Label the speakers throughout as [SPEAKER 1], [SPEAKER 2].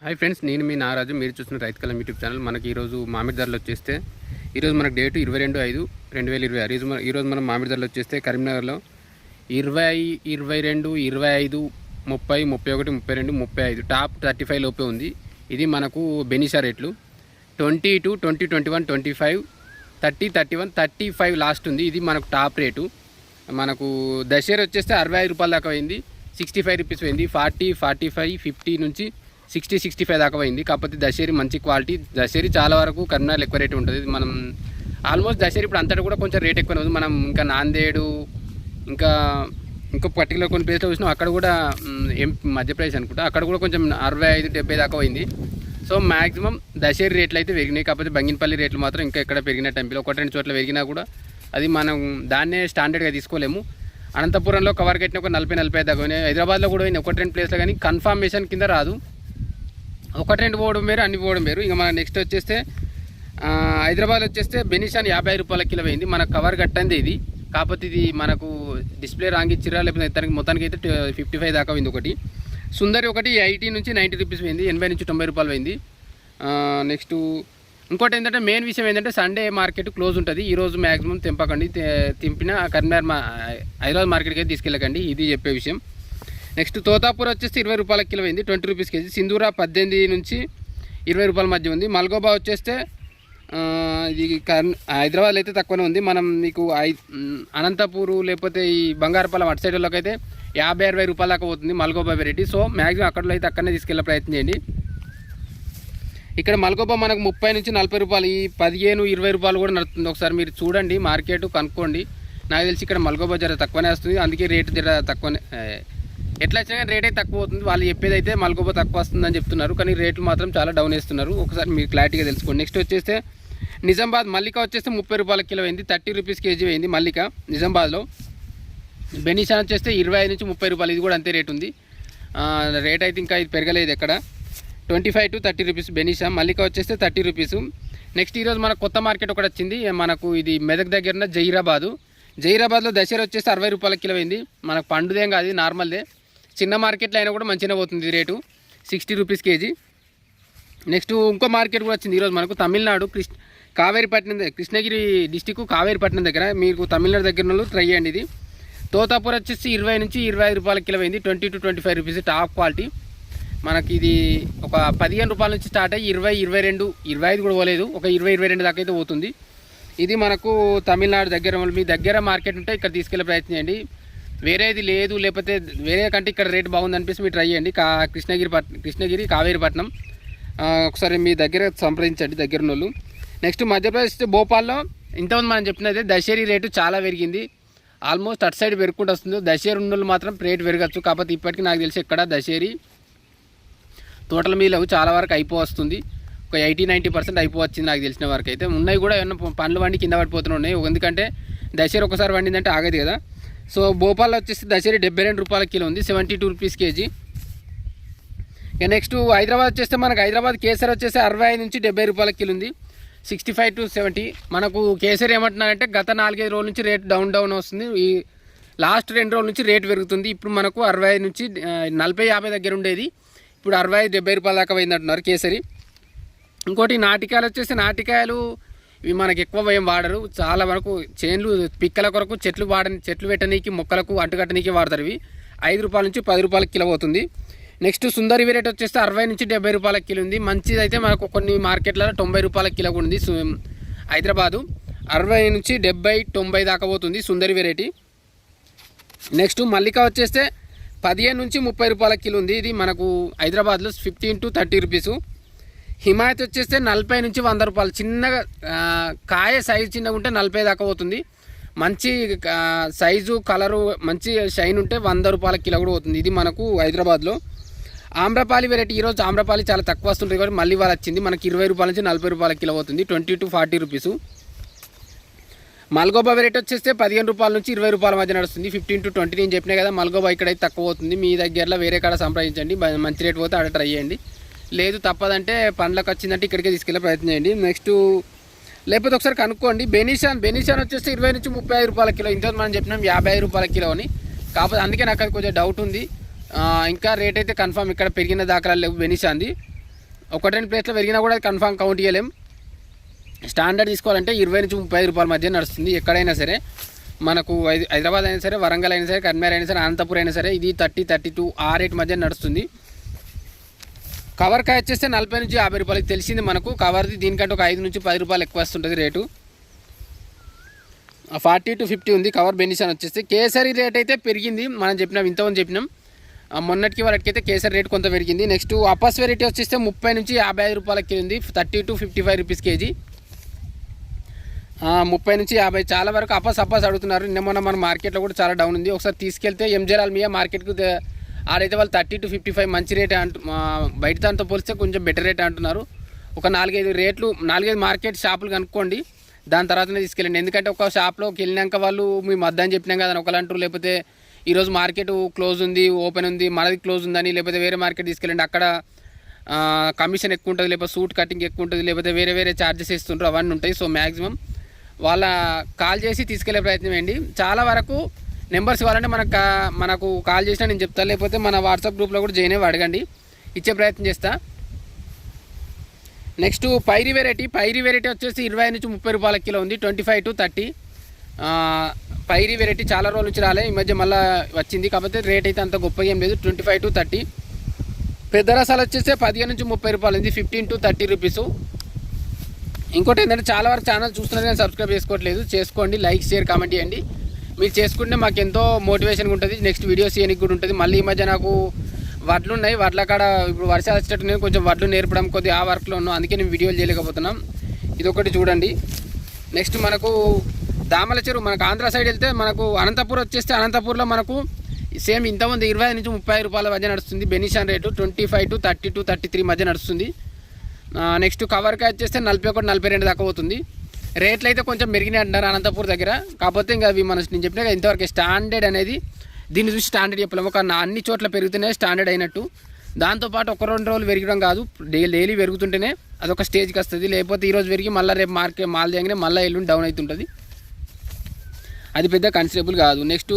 [SPEAKER 1] Hi friends, నేను మీ నారాజు. మీరు చూస్తున్న రైతు కలం యూట్యూబ్ ఛానల్. మనకి ఈరోజు మామిడి ధరలు వచ్చేస్తే ఈరోజు మనకు డేటు 22/5/2026. ఈరోజు మనం మామిడి ధరలు వచ్చేస్తే కరీంనగర్లో 20, 22, 25, 30, 31, 32, 35 టాప్ 35 లోపే ఉంది. ఇది మనకు బెనిషా రేట్లు 22, 20, 21, 25, 30, 31, 35 లాస్ట్ ఉంది. ఇది మనకు టాప్ రేటు. మనకు దశేరి వచ్చేస్తే 65 రూపాయల దాకా అయింది, 65 రూపీస్ పోయింది, 40, 45, 50 నుంచి 60, 65 దాకా పోయింది. కాకపోతే దశేరి మంచి క్వాలిటీ. దశేరి చాలా వరకు కరీంనగర్ ఎక్కువ రేటు ఉంటుంది. మనం ఆల్మోస్ట్ దశేరి ఇప్పుడు అంతటా కూడా కొంచెం రేట్ ఎక్కువ ఉంది. మనం ఇంకా నాందేడు ఇంకా పర్టికులర్ కొన్ని ప్లేస్లో చూసినాం, అక్కడ కూడా మధ్యప్రదేశ్ అనుకుంటా, అక్కడ కూడా కొంచెం 65, 70 దాకా పోయింది. సో మ్యాక్సిమం దశేరి రేట్లు అయితే పెరిగినాయి. కాకపోతే బంగినపల్లి రేట్లు మాత్రం ఇంకా ఎక్కడ పెరిగిన టెంపుల్ 1-2 చోట్ల పెరిగినా కూడా అది మనం దాన్నే స్టాండర్డ్గా తీసుకోలేము. అనంతపురంలో కవర్ కట్టిన ఒక 40-45 దాకా పోయినాయి. హైదరాబాద్లో కూడా పోయినాయి 1-2 ప్లేస్లో, కానీ కన్ఫర్మేషన్ కింద రాదు. 1-2 పోవడం వేరు, అన్ని పోవడం వేరు. ఇంకా మన నెక్స్ట్ వచ్చేస్తే హైదరాబాద్ వచ్చేస్తే బెనిషాన్ 50 రూపాయల కిలో పోయింది. మనకు కవర్ కట్టంది ఇది. కాకపోతే ఇది మనకు డిస్ప్లే రాంగ్ ఇచ్చిరా, లేకపోతే తనకి మొత్తానికి అయితే 55 దాకా పోయింది. ఒకటి సుందరి ఒకటి 80 నుంచి 90 రూపీస్ పోయింది, 80 నుంచి 90 రూపాయలు పోయింది. నెక్స్ట్ ఇంకోటి ఏంటంటే మెయిన్ విషయం ఏంటంటే సండే మార్కెట్ క్లోజ్ ఉంటుంది. ఈరోజు మ్యాక్సిమం తెంపకండి, తెంపిన కరీంనగర్ హైదరాబాద్ మార్కెట్కి అయితే తీసుకెళ్ళకండి, ఇది చెప్పే విషయం. నెక్స్ట్ తోతాపూర్ వచ్చేసి 20 రూపాయల కిలో అయింది, 20 రూపీస్ కేజీ. సింధూరా 18 నుంచి 20 రూపాయల మధ్య ఉంది. మల్గోబా వచ్చేస్తే ఇది హైదరాబాద్లో అయితే తక్కువనే ఉంది. మనం మీకు అనంతపూరు లేకపోతే ఈ బంగారపాలెం అటు సైడ్ వాళ్ళకి అయితే 50-60 రూపాయల దాకా పోతుంది మల్గోబా వెరైటీ. సో మ్యాక్సిమం అక్కడలో అయితే అక్కడనే తీసుకెళ్ళే ప్రయత్నం చేయండి. ఇక్కడ మల్గోబా మనకు 30 నుంచి 40 రూపాయలు, ఈ 15-20 రూపాయలు కూడా నడుస్తుంది. ఒకసారి మీరు చూడండి, మార్కెట్ కనుక్కోండి. నాకు తెలిసి ఇక్కడ మల్గోబా జర తక్కువనే వస్తుంది, అందుకే రేటు జర తక్కువనే. ఎట్లా వచ్చినా కానీ రేట్ అయితే తక్కువ అవుతుంది. వాళ్ళు చెప్పేది అయితే మల్గోబా తక్కువ వస్తుందని చెప్తున్నారు, కానీ రేట్లు మాత్రం చాలా డౌన్ వేస్తున్నారు. ఒకసారి మీరు క్లారిటీగా తెలుసుకోండి. నెక్స్ట్ వచ్చేస్తే నిజామాబాద్ మల్లిక వచ్చేస్తే 30 రూపాయల కిలో అయింది, 30 రూపీస్ కేజీ అయింది మల్లిక నిజామాబాద్లో. బెనిషాన్ వచ్చేస్తే 25 నుంచి 30 రూపాయలు, ఇది కూడా అంతే రేట్ ఉంది. రేట్ అయితే ఇంకా ఇది పెరగలేదు ఎక్కడ. 25 to 30 రూపీస్ బెనిషా. మల్లిక వచ్చేస్తే 30 రూపీస్. నెక్స్ట్ ఈరోజు మనకు కొత్త మార్కెట్ ఒకటి వచ్చింది, మనకు ఇది మెదక్ దగ్గర జహీరాబాద్లో దశేరి వచ్చేసి 60 రూపాయల కిలో అయింది. మనకు పండుదేం కాదు, నార్మల్దే. చిన్న మార్కెట్లో అయినా కూడా మంచిగా పోతుంది రేటు, 60 రూపీస్ కేజీ. నెక్స్ట్ ఇంకో మార్కెట్ కూడా వచ్చింది ఈరోజు మనకు, తమిళనాడు కావేరిపట్నం, కృష్ణగిరి డిస్టిక్ కావేరిపట్నం దగ్గర. మీకు తమిళనాడు దగ్గర వాళ్ళు ట్రై చేయండి. ఇది తోతాపూర్ వచ్చేసి 20 నుంచి 25 రూపాయల కిలో అయింది, 20 to 25 రూపీస్ టాప్ క్వాలిటీ. మనకి ఇది ఒక 15 రూపాయల నుంచి స్టార్ట్ అయ్యి 20, 22, 25 కూడా పోలేదు, ఒక 20, 22 దాకా అయితే పోతుంది. ఇది మనకు తమిళనాడు దగ్గర. మీ దగ్గర మార్కెట్ ఉంటే ఇక్కడ తీసుకెళ్ళే ప్రయత్నం చేయండి. వేరేది లేదు, లేకపోతే వేరే కంటే ఇక్కడ రేట్ బాగుంది అనిపిస్తే మీరు ట్రై చేయండి. కృష్ణగిరి కావేరిపట్నం ఒకసారి మీ దగ్గర సంప్రదించండి దగ్గర వాళ్ళు. నెక్స్ట్ మధ్యప్రదేశ్ భోపాల్లో ఇంతకుముందు మనం చెప్పినదే దశేరి రేటు చాలా పెరిగింది, ఆల్మోస్ట్ అటు సైడ్ పెరుగుకుంటూ వస్తుంది. దశేరి ఉన్నోళ్ళు మాత్రం రేట్ పెరగచ్చు. కాకపోతే ఇప్పటికీ నాకు తెలిసి ఎక్కడ దశేరి తోటల మీద చాలా వరకు అయిపోవస్తుంది, ఒక 80-90% అయిపోవచ్చింది నాకు తెలిసిన వరకు అయితే. ఉన్నాయి కూడా ఏమన్నా పండ్లు వండి కింద పడిపోతూనే ఉన్నాయి, ఎందుకంటే దశేరి ఒకసారి వండిందంటే ఆగదు కదా. సో భోపాల్లో వచ్చేసి దశేరి 72 రూపాయల కిలో ఉంది, 72 రూపీస్ కేజీ. ఇక నెక్స్ట్ హైదరాబాద్ వచ్చేస్తే మనకు హైదరాబాద్ కేసరి వచ్చేసి 65 నుంచి 70 రూపాయల కిలో ఉంది, 65 to 70. మనకు కేసరి ఏమంటున్నారంటే గత 4-5 రోజుల నుంచి రేట్ డౌన్ వస్తుంది, ఈ లాస్ట్ 2 రోజుల నుంచి రేట్ పెరుగుతుంది. ఇప్పుడు మనకు 65 నుంచి 40-50 దగ్గర ఉండేది, ఇప్పుడు 65-70 రూపాయల దాకా పోయిందంటున్నారు కేసరి. ఇంకోటి నాటికాయలు వచ్చేసి, నాటికాయలు ఇవి మనకి ఎక్కువ ఏం వాడరు, చాలా వరకు చేన్లు పిక్కల కొరకు చెట్లు పెట్టనీకి మొక్కలకు అంటుకట్టనీకి వాడతారు. ఇవి 5 రూపాయల నుంచి 10 రూపాయల కిలో పోతుంది. నెక్స్ట్ సుందరి రేట్ వచ్చేస్తే 60 నుంచి 70 రూపాయల కిలో ఉంది. మంచిది అయితే మనకు కొన్ని మార్కెట్లలో 90 రూపాయల కిలో కూడా ఉంది. హైదరాబాదు 60 నుంచి 70, 90 దాకా పోతుంది సుందరి వెరైటీ. నెక్స్ట్ మల్లిక వచ్చేస్తే 15 నుంచి 30 రూపాయల కిలో ఉంది, ఇది మనకు హైదరాబాద్లో 15 to 30 రూపీసు. హిమాయత్ వచ్చేస్తే 40 నుంచి 100 రూపాయలు. చిన్నగా కాయ సైజు చిన్నగా ఉంటే 40 దాకా పోతుంది. మంచి సైజు కలరు మంచి షైన్ ఉంటే 100 రూపాయల కిలో కూడా పోతుంది, ఇది మనకు హైదరాబాద్లో. ఆమ్రపాలి వెరైటీ ఈరోజు ఆమ్రపాలి చాలా తక్కువ వస్తుంటుంది కాబట్టి మళ్ళీ వాళ్ళు వచ్చింది, మనకి 20 రూపాయల నుంచి 40 రూపాయల కిలో పోతుంది, 20 to 40 రూపీసు. మల్గోబా వెరైటీ వచ్చేస్తే 15 రూపాయల నుంచి 20 రూపాయల మధ్య నడుస్తుంది, 15 to 20. నేను చెప్పినా కదా మల్గోబా ఇక్కడైతే తక్కువ అవుతుంది. మీ దగ్గరలో వేరే కాడ సంప్రదించండి, మంచి రేట్ పోతే ఆడ ట్రై చేయండి. లేదు తప్పదంటే పండ్లకు వచ్చిందంటే ఇక్కడికే తీసుకెళ్ళే ప్రయత్నం చేయండి. నెక్స్ట్ లేకపోతే ఒకసారి కనుక్కోండి. బెనిషాన్ వచ్చేస్తే 20 నుంచి 35 రూపాయల కిలో. ఇంత మనం చెప్పినాం 55 రూపాయల కిలో అని, కాకపోతే అందుకే నాకు అది కొంచెం డౌట్ ఉంది. ఇంకా రేట్ అయితే కన్ఫర్మ్ ఇక్కడ పెరిగిన దాఖలాలు లేవు బెనిషాన్ది. ఒకటి 2 ప్లేస్లో పెరిగినా కూడా కన్ఫామ్ కౌంట్ చేయలేం. స్టాండర్డ్ తీసుకోవాలంటే 20 నుంచి 30 రూపాయల మధ్య నడుస్తుంది ఎక్కడైనా సరే. మనకు హైదరాబాద్ అయినా సరే, వరంగల్ అయినా సరే, కరీంనగర్ అయినా సరే, అనంతపురం అయినా సరే ఇది 30-32 ఆ రేట్ మధ్య నడుస్తుంది. కవర్ కాయ వచ్చేస్తే 40 నుంచి 50 రూపాయలకి తెలిసింది మనకు. కవర్ది దీనికంటే ఒక 5 నుంచి 10 రూపాయలు ఎక్కువ వస్తుంటుంది రేటు. 40 to 50 ఉంది కవర్ బెనిషన్ వచ్చేస్తే. కేసరి రేట్ అయితే పెరిగింది, మనం చెప్పినాం ఇంతమంది చెప్పినాం. మొన్నటికి వాళ్ళకైతే కేసరి రేట్ కొంత పెరిగింది. నెక్స్ట్ అపస్ వెరైటీ వచ్చేస్తే 30 నుంచి 55 రూపాయలకి ఉంది, 30 to 55 రూపీస్ కేజీ. 30 నుంచి 50 చాలా వరకు అపస్ అడుగుతున్నారు. నిన్న మొన్న మన మార్కెట్లో కూడా చాలా డౌన్ ఉంది. ఒకసారి తీసుకెళ్తే ఎంజే ఆల్మియా మార్కెట్కు ఆడైతే వాళ్ళు 30 to 55 మంచి రేట్ బయట దాంతో పోలిస్తే కొంచెం బెటర్ రేట్ అంటున్నారు. ఒక 4-5 మార్కెట్ షాపులు కనుక్కోండి, దాని తర్వాతనే తీసుకెళ్ళండి. ఎందుకంటే ఒక షాప్లోకి వెళ్ళినాక వాళ్ళు మేము వద్దని చెప్పినాం కదా ఒకళ్ళు అంటారు, లేకపోతే ఈరోజు మార్కెట్ క్లోజ్ ఉంది, ఓపెన్ ఉంది, మనది క్లోజ్ ఉందని, లేకపోతే వేరే మార్కెట్ తీసుకెళ్ళండి అక్కడ కమిషన్ ఎక్కువ ఉంటుంది, లేకపోతే సూట్ కటింగ్ ఎక్కువ ఉంటుంది, లేకపోతే వేరే ఛార్జెస్ ఇస్తుంటారు, అవన్నీ ఉంటాయి. సో మ్యాక్సిమం వాళ్ళ కాల్ చేసి తీసుకెళ్లే ప్రయత్నం చేయండి. చాలా వరకు నెంబర్స్ ఇవ్వాలంటే మనకు కాల్ చేసినా నేను చెప్తాను, లేకపోతే మన వాట్సాప్ గ్రూప్లో కూడా జాయిన్ అయ్యి అడగండి, ఇచ్చే ప్రయత్నం చేస్తా. నెక్స్ట్ పైరి వెరైటీ వచ్చేసి 20 నుంచి 30 రూపాయల కిలో ఉంది, 25 to 30. పైరి వెరైటీ చాలా రోజుల నుంచి రాలే, ఈ మధ్య మళ్ళీ వచ్చింది, కాకపోతే రేట్ అయితే అంత గొప్పగా ఏం లేదు, 25 to 30. పెద్ద రసాలు వచ్చేస్తే 15 నుంచి 30 రూపాయలు ఉంది, 15 to 30 రూపీస్. ఇంకోటి ఏంటంటే చాలా వరకు ఛానల్ చూస్తున్నారు కానీ సబ్స్క్రైబ్ చేసుకోవట్లేదు, చేసుకోండి, లైక్ షేర్ కామెంట్ చేయండి. మీరు చేసుకుంటే మాకు ఎంతో మోటివేషన్గా ఉంటుంది, నెక్స్ట్ వీడియోస్ చేయడానికి కూడా ఉంటుంది. మళ్ళీ ఈ మధ్య నాకు వడ్లు ఉన్నాయి, వడ్ల కాడ ఇప్పుడు వర్షాలు వచ్చేటట్టు నేను కొంచెం వడ్లు నేర్పడం కొద్దిగా ఆ వర్క్లో ఉన్నాను, అందుకే నేను వీడియోలు చేయలేకపోతున్నాం. ఇదొకటి చూడండి. నెక్స్ట్ మనకు దామల చెరువు, మనకు ఆంధ్ర సైడ్ వెళ్తే మనకు అనంతపూర్ వచ్చేస్తే అనంతపూర్లో మనకు సేమ్ ఇంతమంది 20 నుంచి 30 రూపాయల మధ్య నడుస్తుంది. బెనిషన్ రేటు 25 to 30 to 33 మధ్య నడుస్తుంది. నెక్స్ట్ కవర్కాయ వచ్చేస్తే 41-42 దాకా పోతుంది. రేట్లు అయితే కొంచెం మెరిగినాయి అంటున్నారు అనంతపూర్ దగ్గర, కాకపోతే ఇంకా అవి నేను చెప్పినా ఇంతవరకు స్టాండర్డ్ అనేది దీన్ని చూసి స్టాండర్డ్ చెప్పలేము. ఒక అన్ని చోట్ల పెరుగుతూనే స్టాండర్డ్ అయినట్టు, దాంతోపాటు 1-2 రోజులు పెరగడం కాదు, డైలీ పెరుగుతుంటేనే అదొక స్టేజ్కి వస్తుంది. లేకపోతే ఈరోజు పెరిగి మళ్ళీ రేపు మాల్ చేయగానే మళ్ళీ ఎల్లుండి డౌన్ అవుతుంటుంది, అది పెద్ద కన్సిడరబుల్ కాదు. నెక్స్ట్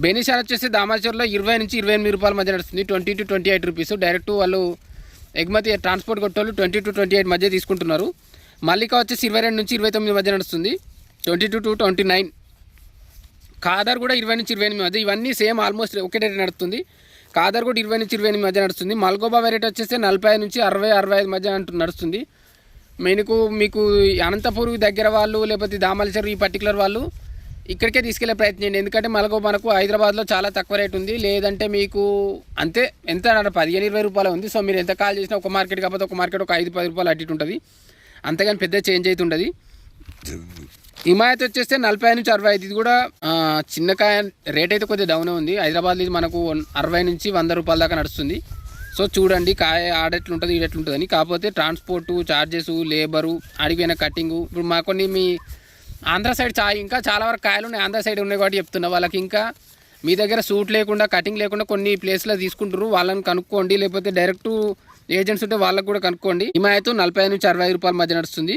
[SPEAKER 1] బెనిషాన్ వచ్చేసి దామాచూర్లో 20 నుంచి 28 రూపాయల మధ్య నడుస్తుంది, 20 to 28 రూపీస్. డైరెక్ట్ వాళ్ళు ఎగుమతి ట్రాన్స్పోర్ట్ కొట్టేవాళ్ళు 20 to 28 మధ్య తీసుకుంటున్నారు. మల్లిక వచ్చేసి 22 నుంచి 29 మధ్య నడుస్తుంది, 22 to 29. ఖాదర్ కూడా 20 నుంచి 28 మధ్య, ఇవన్నీ సేమ్ ఆల్మోస్ట్ ఒకే రేట్ నడుస్తుంది. ఖాదర్ కూడా 20 నుంచి 28 మధ్య నడుస్తుంది. మల్గోబా వెరైటీ వచ్చేసి 40 నుంచి 60-65 మధ్య నడుస్తుంది. మీకు అనంతపూర్ దగ్గర వాళ్ళు లేకపోతే దామలచెరు ఈ పర్టికులర్ వాళ్ళు ఇక్కడికే తీసుకెళ్లే ప్రయత్నం చేయండి, ఎందుకంటే మనకు హైదరాబాద్లో చాలా తక్కువ రేట్ ఉంది. లేదంటే మీకు అంతే ఎంత 15-20 రూపాయలు ఉంది. సో మీరు ఎంత కాల్ చేసినా ఒక మార్కెట్ కాకపోతే ఒక మార్కెట్ ఒక 5-10 రూపాయలు అటు ఉంటుంది, అంతేగాని పెద్ద చేంజ్ అవుతుంటుంది. హిమాయత్ వచ్చేస్తే 40 నుంచి 65, ఇది కూడా చిన్నకాయ రేట్ అయితే కొద్దిగా డౌన్ ఉంది. హైదరాబాద్లో ఇది మనకు 60 నుంచి 100 రూపాయల దాకా నడుస్తుంది. సో చూడండి కాయ ఆడెట్లుంటుంది ఈడెట్లుంటుందని, కాకపోతే ట్రాన్స్పోర్టు ఛార్జెస్, లేబరు, అడిగిన కటింగు. ఇప్పుడు మా కొన్ని మీ ఆంధ్ర సైడ్ ఇంకా చాలా వరకు కాయలు ఉన్నాయి, ఆంధ్ర సైడ్ ఉన్నాయి కాబట్టి చెప్తున్నా. వాళ్ళకి ఇంకా మీ దగ్గర సూట్ లేకుండా కటింగ్ లేకుండా కొన్ని ప్లేస్లో తీసుకుంటారు, వాళ్ళని కనుక్కోండి, లేకపోతే డైరెక్ట్ ఏజెంట్స్ ఉంటే వాళ్ళకు కూడా కనుక్కోండి. హిమాయత్ 40 నుంచి 65 రూపాయల మధ్య నడుస్తుంది.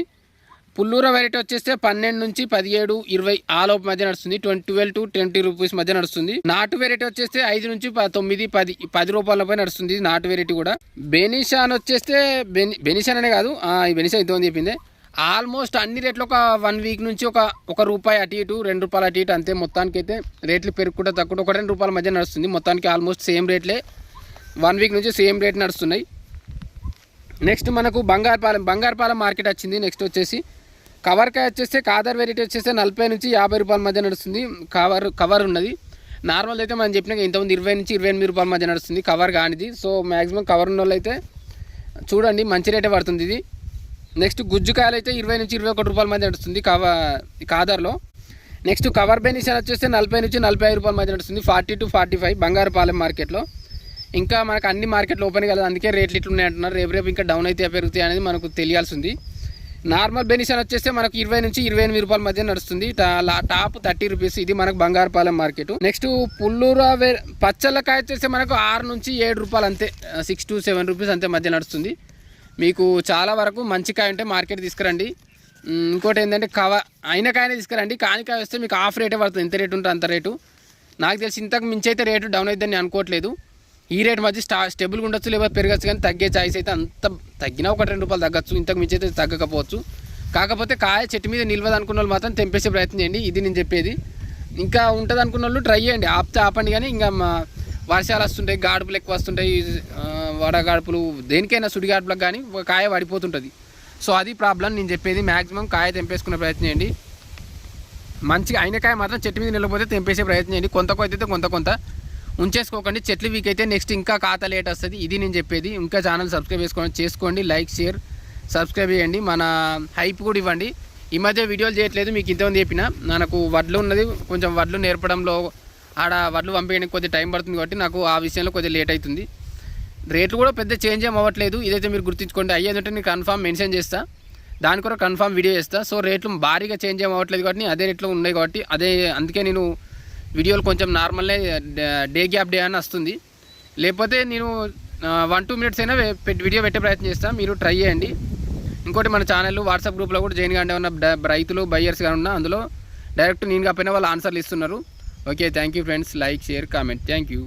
[SPEAKER 1] పుల్లూర వెరైటీ వచ్చేస్తే 12 నుంచి 17-20 ఆ లోపు మధ్య నడుస్తుంది, 12 to 20 రూపీస్ మధ్య నడుస్తుంది. నాటు వెరైటీ వచ్చేస్తే 5 నుంచి 9-10 రూపాయల పై నడుస్తుంది నాటు వెరైటీ కూడా. బెనిషాన్ వచ్చేస్తే బెనిషాన్ అనే కాదు, ఈ బెనిషాన్ ఇంతమంది చెప్పింది, ఆల్మోస్ట్ అన్ని రేట్లు ఒక 1 వీక్ నుంచి ఒక రూపాయి అటు ఇటు, 2 రూపాయలు అటు ఇటు అంతే. మొత్తానికి అయితే రేట్లు పెరుగుకుంటూ తక్కువ 1-2 రూపాయల మధ్య నడుస్తుంది. మొత్తానికి ఆల్మోస్ట్ సేమ్ రేట్లే 1 వీక్ నుంచి సేమ్ రేట్ నడుస్తున్నాయి. నెక్స్ట్ మనకు బంగారపాలెం మార్కెట్ వచ్చింది. నెక్స్ట్ వచ్చేసి కవర్కాయ వచ్చేస్తే ఖాదర్ వెరైటీ వచ్చేస్తే 40 నుంచి 50 రూపాయల మధ్య నడుస్తుంది. కవర్ ఉన్నది. నార్మల్ అయితే మనం చెప్పినాక ఇంతకుముందు 20 నుంచి 28 రూపాయల మధ్య నడుస్తుంది కవర్ కానిది. సో మ్యాక్సిమం కవర్ ఉన్న వాళ్ళు అయితే చూడండి మంచి రేటే పడుతుంది ఇది. నెక్స్ట్ గుజ్జుకాయలు అయితే 20 నుంచి 21 రూపాయల మధ్య నడుస్తుంది ఖాదర్లో. నెక్స్ట్ కవర్ బెనిషన్ వచ్చేస్తే 40 నుంచి 45 రూపాయల మధ్య నడుస్తుంది, 40 to 45 బంగారపాలెం మార్కెట్లో. ఇంకా మనకు అన్ని మార్కెట్లు ఓపెన్ కదా, అందుకే రేట్లు ఇట్లున్నాయి అంటున్నారు. రేపు ఇంకా డౌన్ అయితే పెరుగుతాయి అనేది మనకు తెలియాల్సి ఉంది. నార్మల్ బెనిషన్ వచ్చేస్తే మనకు 20 నుంచి 28 రూపాయల మధ్య నడుస్తుంది, టాప్ 30 రూపీస్. ఇది మనకు బంగారపాలెం మార్కెట్. నెక్స్ట్ పుల్లూరు పచ్చళ్ళకాయ వచ్చేస్తే మనకు 6 నుంచి 7 రూపాయలు అంతే, 6 to 7 రూపీస్ అంతే మధ్య నడుస్తుంది. మీకు చాలా వరకు మంచి కాయ ఉంటే మార్కెట్ తీసుకురండి. ఇంకోటి ఏంటంటే అయిన కాయనే తీసుకురండి, కానికాయ వస్తే మీకు ఆఫ్ రేటే పడుతుంది, ఎంత రేటు ఉంటే అంత రేటు. నాకు తెలిసి ఇంతకు మించి అయితే రేటు డౌన్ అవుతుందని నేను అనుకోవట్లేదు. ఈ రేట్ మధ్య స్టేబుల్గా ఉండొచ్చు, లేకపోతే పెరగచ్చు, కానీ తగ్గే ఛాయిస్ అయితే అంత తగ్గినా 1-2 రూపాయలు తగ్గచ్చు, ఇంతకు మించి అయితే తగ్గకపోవచ్చు. కాకపోతే కాయ చెట్టు మీద నిల్వదు అనుకున్న వాళ్ళు మాత్రం తెంపేసే ప్రయత్నం చేయండి, ఇది నేను చెప్పేది. ఇంకా ఉంటుంది అనుకున్న వాళ్ళు ట్రై చేయండి, ఆపండి. కానీ ఇంకా వర్షాలు వస్తుంటాయి, గాడుపులు ఎక్కువ వస్తుంటాయి, వడగాడుపులు, దేనికైనా సుడిగాడుపులకు కానీ కాయ పడిపోతుంటుంది. సో అది ప్రాబ్లం నేను చెప్పేది. మ్యాక్సిమం కాయ తెంపేసుకునే ప్రయత్నం చేయండి. మంచిగా అయిన కాయ మాత్రం చెట్టు మీద నిలబోతే తెంపేసే ప్రయత్నం చేయండి. కొంత ఉంచేసుకోకండి. చెట్లు వీక్ అయితే నెక్స్ట్ ఇంకా ఖాతా లేట్ వస్తుంది. ఇది నేను చెప్పేది. ఇంకా ఛానల్ సబ్స్క్రైబ్ చేసుకోండి, లైక్ షేర్ సబ్స్క్రైబ్ చేయండి, మన హైప్ కూడా ఇవ్వండి. ఈ మధ్య వీడియోలు చేయట్లేదు, మీకు ఇంతమంది చెప్పిన నాకు వడ్లు ఉన్నది, కొంచెం వడ్లు నేర్పడంలో ఆడ వడ్లు పంపించడానికి కొద్దిగా టైం పడుతుంది కాబట్టి నాకు ఆ విషయంలో కొద్దిగా లేట్ అవుతుంది. రేట్లు కూడా పెద్ద చేంజ్ ఏం అవ్వట్లేదు, ఇదైతే మీరు గుర్తుంచుకోండి. అయ్యేదంటే నేను కన్ఫామ్ మెన్షన్ చేస్తా, దాని కూడా కన్ఫామ్ వీడియో చేస్తా. సో రేట్లు భారీగా చేంజ్ ఏం అవ్వట్లేదు కాబట్టి అదే రేట్లో ఉన్నాయి కాబట్టి అందుకే నేను వీడియోలు కొంచెం నార్మల్నే డే గ్యాప్ డే అని వస్తుంది. లేకపోతే నేను 1-2 మినిట్స్ అయినా వీడియో పెట్టే ప్రయత్నం చేస్తాను, మీరు ట్రై చేయండి. ఇంకోటి మన ఛానల్ వాట్సాప్ గ్రూప్లో కూడా జాయిన్ కాండి, ఉన్న రైతులు బయ్యర్స్ కానీ ఉన్నా అందులో డైరెక్ట్ నేను కాకపోయినా వాళ్ళు ఆన్సర్లు ఇస్తున్నారు. Okay, thank you friends, like share comment, thank you.